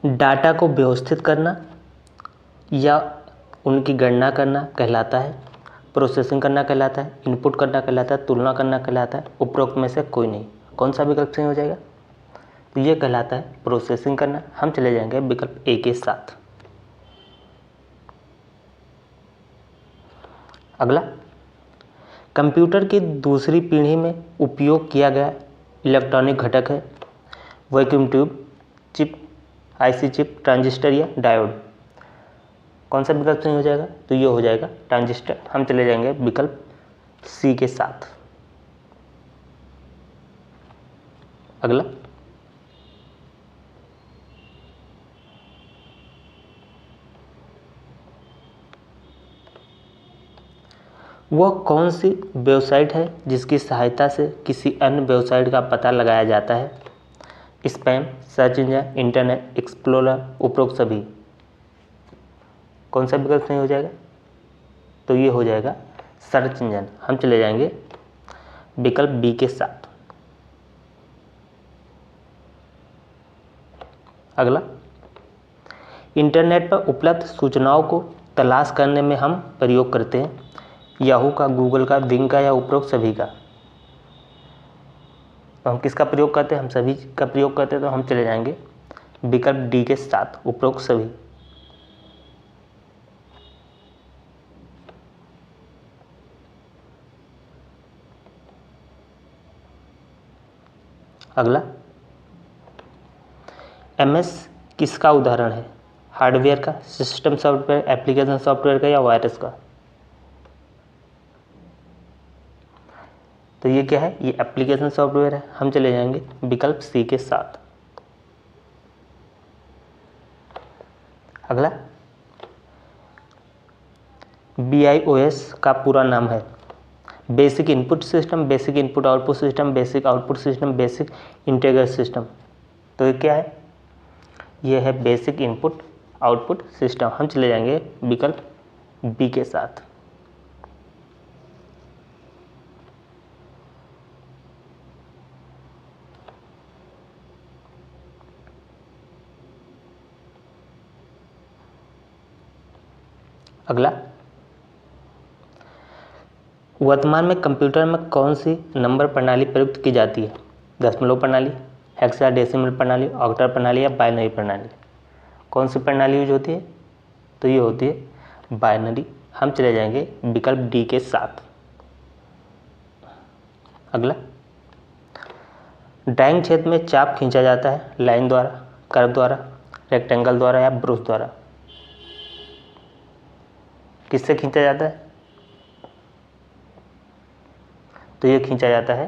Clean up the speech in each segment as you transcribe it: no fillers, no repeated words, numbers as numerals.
Data को व्यवस्थित करना या उनकी गणना करना कहलाता है, प्रोसेसिंग करना कहलाता है, इनपुट करना कहलाता है, तुलना करना कहलाता है। उपरोक्त में से कोई नहीं। कौन सा विकल्प सही हो जाएगा? तो ये कहलाता है प्रोसेसिंग करना। हम चले जाएंगे विकल्प ए के साथ। अगला, कंप्यूटर की दूसरी पीढ़ी में उपयोग किया गया इलेक्ट्रॉनिक घटक है vacuum tube, chip, IC chip, transistor या डायोड। कौन सा विकल्प सही हो जाएगा? तो ये हो जाएगा ट्रांजिस्टर। हम चले जाएंगे विकल्प सी के साथ। अगला, वह कौन सी वेबसाइट है जिसकी सहायता से किसी अन्य वेबसाइट का पता लगाया जाता है? Spam, search engine, internet explorer, उपरोक्त सभी। कौन सा विकल्प सही हो जाएगा? तो ये हो जाएगा सर्च इंजन। हम चले जाएंगे विकल्प बी के साथ। अगला, इंटरनेट पर उपलब्ध सूचनाओं को तलाश करने में हम प्रयोग करते हैं याहू का, गूगल का, बिंग का या उपरोक्त सभी का। तो हम किसका प्रयोग करते हैं? हम सभी का प्रयोग करते हैं। तो हम चले जाएंगे विकल्प डी के साथ, उपरोक्त सभी। अगला, एमएस किसका उदाहरण है? हार्डवेयर का, सिस्टम सॉफ्टवेयर, एप्लीकेशन सॉफ्टवेयर का या वायरस का? तो ये क्या है? ये एप्लीकेशन सॉफ्टवेयर है। हम चले जाएंगे विकल्प सी के साथ। अगला, BIOS का पूरा नाम है basic input system, basic input output system, basic output system, basic integrated system. तो ये क्या है? ये है बेसिक इनपुट आउटपुट सिस्टम। हम चले जाएंगे विकल्प बी के साथ। अगला, वर्तमान में कंप्यूटर में कौन सी नंबर प्रणाली प्रयुक्त की जाती है? दशमलव प्रणाली, हेक्साडेसिमल प्रणाली, ऑक्टल प्रणाली या बाइनरी प्रणाली। कौन सी प्रणाली यूज होती है? तो ये होती है बाइनरी। हम चले जाएंगे विकल्प डी के साथ। अगला, ड्राइंग क्षेत्र में चाप खींचा जाता है लाइन द्वारा, कर्व द्वारा, रेक्टेंगल द्वारा या ब्रश द्वारा। किससे खींचा जाता है? तो ये खींचा जाता है,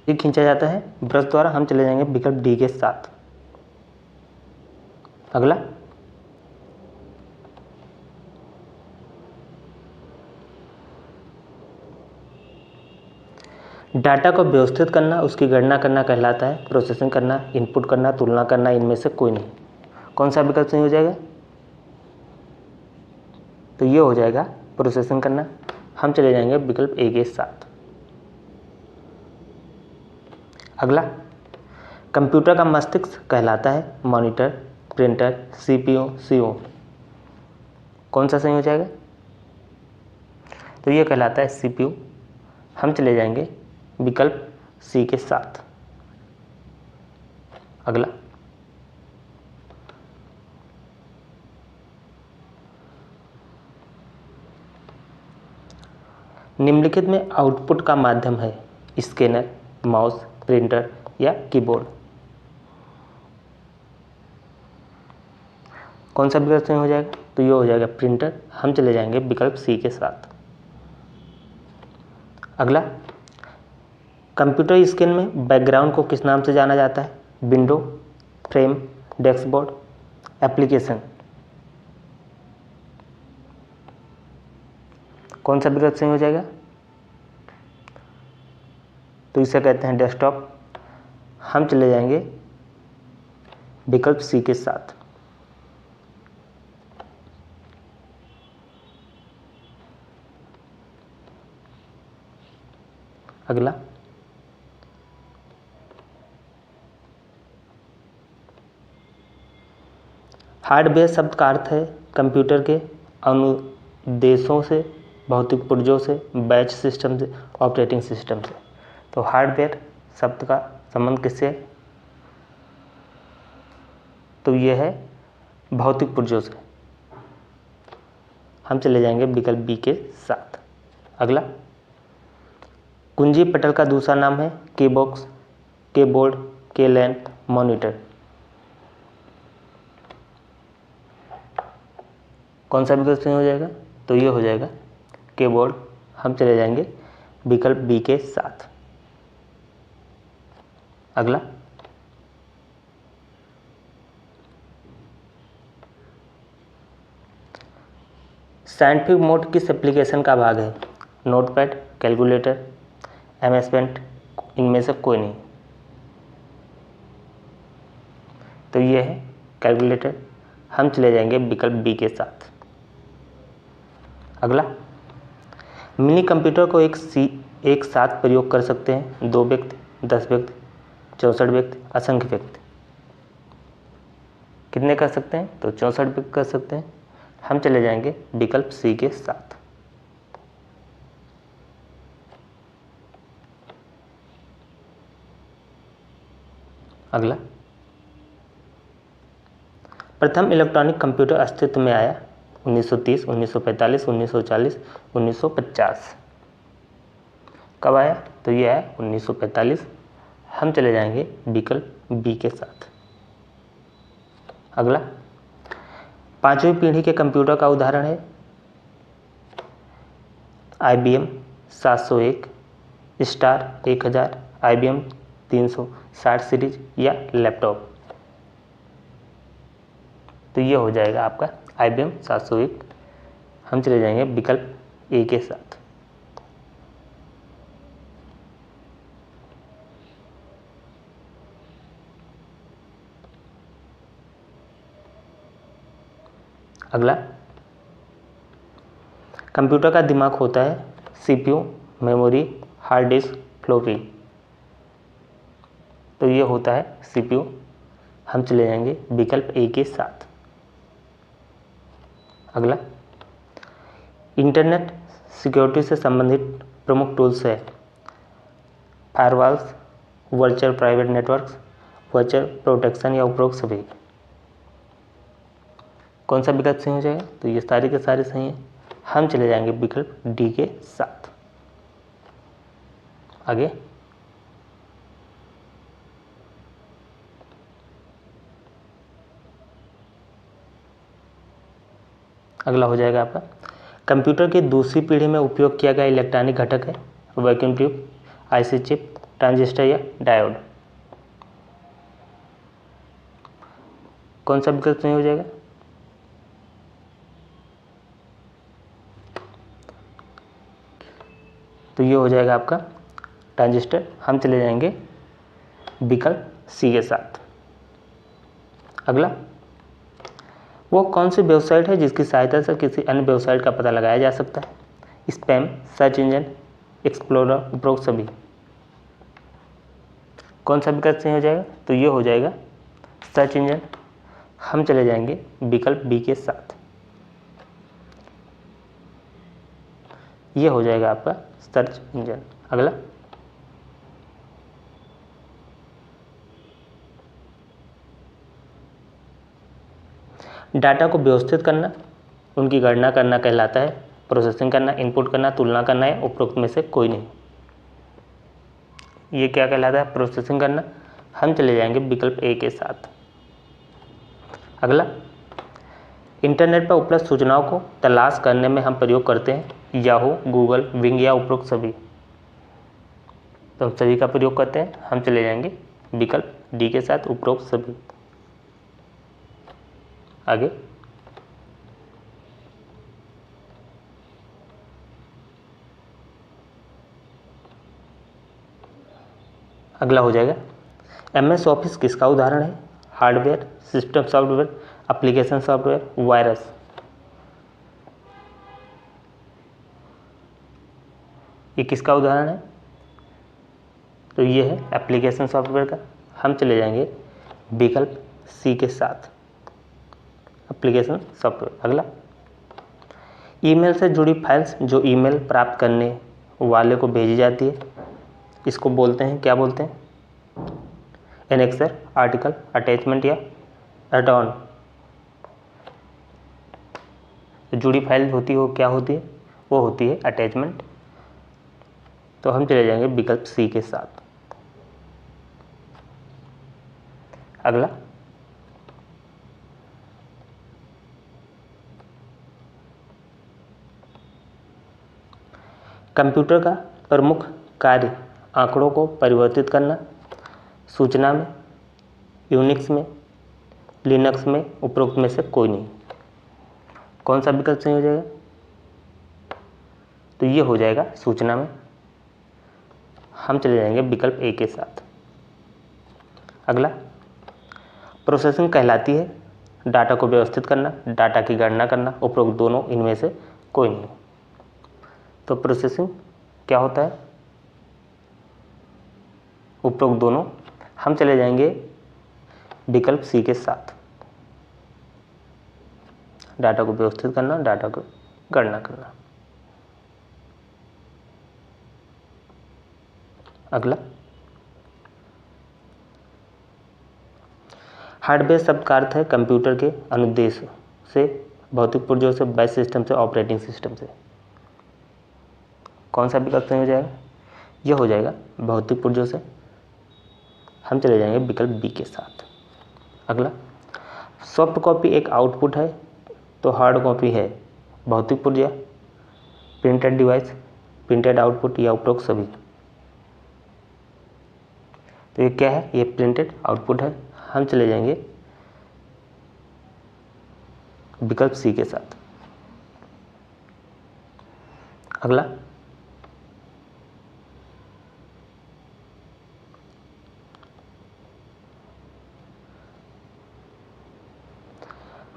ये खींचा जाता है ब्रश द्वारा। हम चले जाएंगे विकल्प डी के साथ। अगला, डाटा को व्यवस्थित करना, उसकी गणना करना कहलाता है प्रोसेसिंग करना, इनपुट करना, तुलना करना। इनमें से कोई नहीं। कौन सा विकल्प सही हो जाएगा? तो ये हो जाएगा प्रोसेसिंग करना। हम चले जाएंगे विकल्प ए के साथ। अगला, कंप्यूटर का मस्तिष्क कहलाता है मॉनिटर, प्रिंटर, CPU, CO। कौन सा सही हो जाएगा? तो ये कहलाता है CPU। हम चले जाएंगे विकल्प सी के साथ। अगला, निम्नलिखित में आउटपुट का माध्यम है स्कैनर, माउस, प्रिंटर या कीबोर्ड। कौन सा विकल्प सही हो जाएगा? तो ये हो जाएगा प्रिंटर। हम चले जाएंगे विकल्प सी के साथ। अगला, कंप्यूटर स्क्रीन में बैकग्राउंड को किस नाम से जाना जाता है? Window, frame, dashboard, application. कौन सा विकल्प सही हो जाएगा? तो इसे कहते हैं डेस्कटॉप। हम चले जाएंगे विकल्प सी के साथ। अगला, हार्डवेयर शब्द का अर्थ है कंप्यूटर के अनुदेशों से, भौतिक पुर्जों से, बैच सिस्टम से, ऑपरेटिंग सिस्टम से। तो हार्डवेयर शब्द का संबंध किससे है? तो ये है भौतिक पुर्जों से। हम चले जाएंगे विकल्प बी के साथ। अगला, कुंजी पटल का दूसरा नाम है कीबॉक्स, कीबोर्ड, कीलैन, मॉनिटर। कौन सा विकल्प सही हो जाएगा? तो ये हो जाएगा कीबोर्ड। हम चले जाएंगे विकल्प बी के साथ। अगला, साइंटिफिक मोड किस एप्लीकेशन का भाग है? नोटपैड, कैलकुलेटर, एमएस पेंट, इनमें से कोई नहीं। तो ये है कैलकुलेटर। हम चले जाएंगे विकल्प बी के साथ। अगला, मिनी कंप्यूटर को एक साथ प्रयोग कर सकते हैं 2 व्यक्ति, 10 व्यक्ति, 64 व्यक्ति, असंख्य व्यक्ति। कितने कर सकते हैं? तो 64 व्यक्ति कर सकते हैं। हम चले जाएंगे विकल्प सी के साथ। अगला, प्रथम इलेक्ट्रॉनिक कंप्यूटर अस्तित्व में आया 1930, 1945, 1940, 1950। कब आया? तो ये आया 1945। हम चले जाएंगे विकल्प बी के साथ। अगला, 5वीं पीढ़ी के कंप्यूटर का उदाहरण है IBM 701, स्टार 1000, IBM 360 सीरीज या लैपटॉप। तो ये हो जाएगा आपका IBM 701। हम चले जाएंगे विकल्प ए के साथ। अगला, कंप्यूटर का दिमाग होता है CPU, memory, hard disk, floppy. तो ये होता है CPU। हम चले जाएंगे विकल्प ए के साथ। अगला, इंटरनेट सिक्योरिटी से संबंधित प्रमुख टूल्स है firewalls, virtual private networks, virtual protection या उपरोक्त सभी। कौन सा विकल्प सही हो जाएगा? तो ये सारे के सारे सही हैं। हम चले जाएंगे विकल्प डी के साथ। आगे, अगला हो जाएगा आपका, कंप्यूटर की दूसरी पीढ़ी में उपयोग किया गया इलेक्ट्रॉनिक घटक है vacuum tube, IC chip, transistor या डायोड। कौन सा विकल्प सही हो जाएगा? तो ये हो जाएगा आपका ट्रांजिस्टर। हम चले जाएंगे विकल्प सी के साथ। अगला, वो कौन सी वेबसाइट है जिसकी सहायता से किसी अन्य वेबसाइट का पता लगाया जा सकता है? स्पैम, सर्च इंजन, एक्सप्लोरर, उपरोक्त सभी। कौन सा विकल्प सही हो जाएगा? तो ये हो जाएगा सर्च इंजन। हम चले जाएंगे विकल्प बी के साथ। ये हो जाएगा आपका सर्च इंजन। अगला, डाटा को व्यवस्थित करना, उनकी गणना करना कहलाता है प्रोसेसिंग करना, इनपुट करना, तुलना करना है उपरोक्त में से कोई नहीं। ये क्या कहलाता है? प्रोसेसिंग करना। हम चले जाएंगे विकल्प ए के साथ। अगला, इंटरनेट पर उपलब्ध सूचनाओं को तलाश करने में हम प्रयोग करते हैं याहू, गूगल, विंग या उपरोक्त सभी। तो हम सभी का प्रयोग करते हैं। हम चले जाएंगे विकल्प डी के साथ, उपरोक्त सभी। आगे, अगला हो जाएगा, MS ऑफिस किसका उदाहरण है? Hardware, system software, application software, virus. ये किसका उदाहरण है? तो ये है एप्लीकेशन सॉफ्टवेयर का। हम चले जाएंगे विकल्प सी के साथ। Application software. अगला, ईमेल से जुड़ी फाइल्स जो ईमेल प्राप्त करने वाले को भेजी जाती है, इसको बोलते हैं, क्या बोलते हैं? एनेक्सर, आर्टिकल, अटैचमेंट या एड ऑन। जुड़ी फाइल होती है वो क्या होती है? वो होती है अटैचमेंट। तो हम चले जाएंगे विकल्प सी के साथ। अगला, कंप्यूटर का प्रमुख कार्य आंकड़ों को परिवर्तित करना। सूचना में, यूनिक्स में, लिनक्स में उपरोक्त में से कोई नहीं। कौन सा विकल्प सही हो जाएगा? तो ये हो जाएगा सूचना में। हम चले जाएंगे विकल्प ए के साथ। अगला, प्रोसेसिंग कहलाती है डाटा को व्यवस्थित करना, डाटा की गणना करना। उपरोक्त दोनों इनमें से कोई नहीं। तो प्रोसेसिंग क्या होता है? उपरोक्त दोनों। हम चले जाएंगे विकल्प सी के साथ। डाटा को व्यवस्थित करना, डाटा को गणना करना। अगला, हार्डवेयर शब्द का अर्थ है कंप्यूटर के अनुदेश से, भौतिक पुर्जों से, बेस सिस्टम से, ऑपरेटिंग सिस्टम से। कौन सा विकल्प सही हो जाएगा? यह हो जाएगा भौतिक पुर्जों से। हम चले जाएंगे विकल्प बी के साथ। अगला, सॉफ्ट कॉपी एक आउटपुट है तो हार्ड कॉपी है भौतिक पुर्जा, प्रिंटेड डिवाइस, प्रिंटेड आउटपुट या उपरोक्त सभी। तो ये क्या है? ये प्रिंटेड आउटपुट है। हम चले जाएंगे विकल्प सी के साथ। अगला,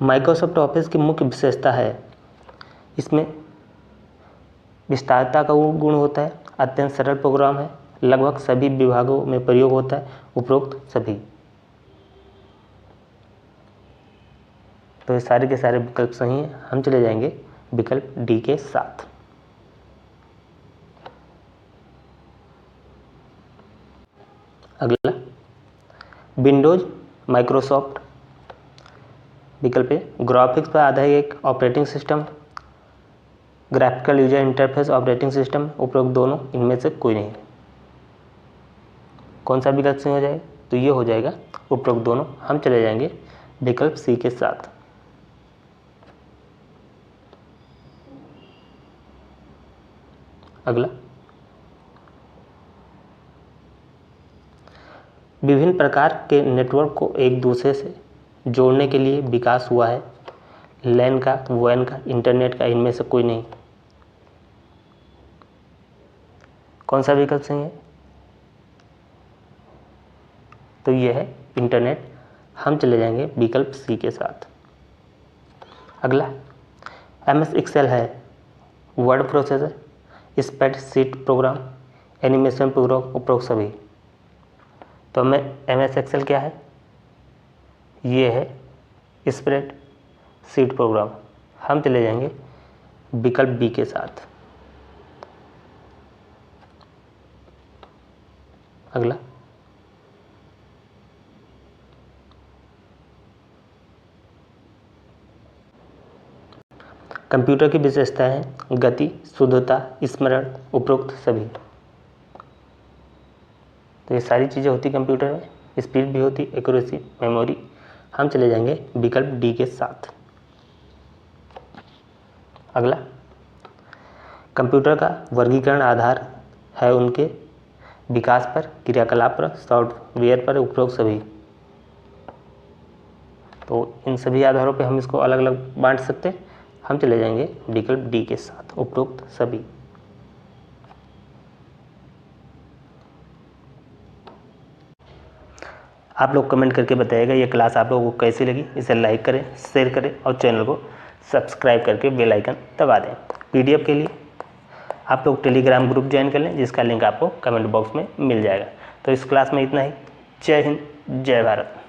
माइक्रोसॉफ्ट ऑफिस की मुख्य विशेषता है, इसमें विस्तारता का गुण होता है, अत्यंत सरल प्रोग्राम है, लगभग सभी विभागों में प्रयोग होता है, उपरोक्त सभी। तो ये सारे के सारे विकल्प सही हैं। हम चले जाएंगे विकल्प डी के साथ। अगला, विंडोज माइक्रोसॉफ्ट विकल्प है, ग्राफिक्स पर आधारित एक operating system, graphical user interface operating system. उपरोक्त दोनों इनमें से कोई नहीं। कौन सा विकल्प सही हो जाएगा? तो ये हो जाएगा उपरोक्त दोनों। हम चले जाएंगे विकल्प सी के साथ। अगला, विभिन्न प्रकार के नेटवर्क को एक दूसरे से जोड़ने के लिए विकास हुआ है, लैन का, वैन का, इंटरनेट का, इनमें से कोई नहीं। कौन सा विकल्प सही है? तो ये है इंटरनेट। हम चले जाएंगे विकल्प सी के साथ। अगला, MS एक्सेल है word processor, spreadsheet program, animation program, उपरोक्त सभी। तो हमें MS एक्सेल क्या है? ये है स्प्रेडशीट प्रोग्राम। हम चले जाएंगे विकल्प बी के साथ। अगला, कंप्यूटर की विशेषता है गति, शुद्धता, स्मरण, उपरोक्त सभी। तो ये सारी चीज़ें होती कंप्यूटर में, स्पीड भी होती, एक्यूरेसी, मेमोरी। हम चले जाएंगे विकल्प डी के साथ। अगला, कंप्यूटर का वर्गीकरण आधार है उनके विकास पर, क्रियाकलाप पर, सॉफ्टवेयर पर, उपरोक्त सभी। तो इन सभी आधारों पे हम इसको अलग अलग बांट सकते हैं। हम चले जाएंगे विकल्प डी के साथ, उपरोक्त सभी। आप लोग कमेंट करके बताइएगा ये क्लास आप लोगों को कैसी लगी। इसे लाइक करें, शेयर करें और चैनल को सब्सक्राइब करके बेल आइकन दबा दें। PDF के लिए आप लोग टेलीग्राम ग्रुप ज्वाइन कर लें, जिसका लिंक आपको कमेंट बॉक्स में मिल जाएगा। तो इस क्लास में इतना ही। जय हिंद, जय भारत।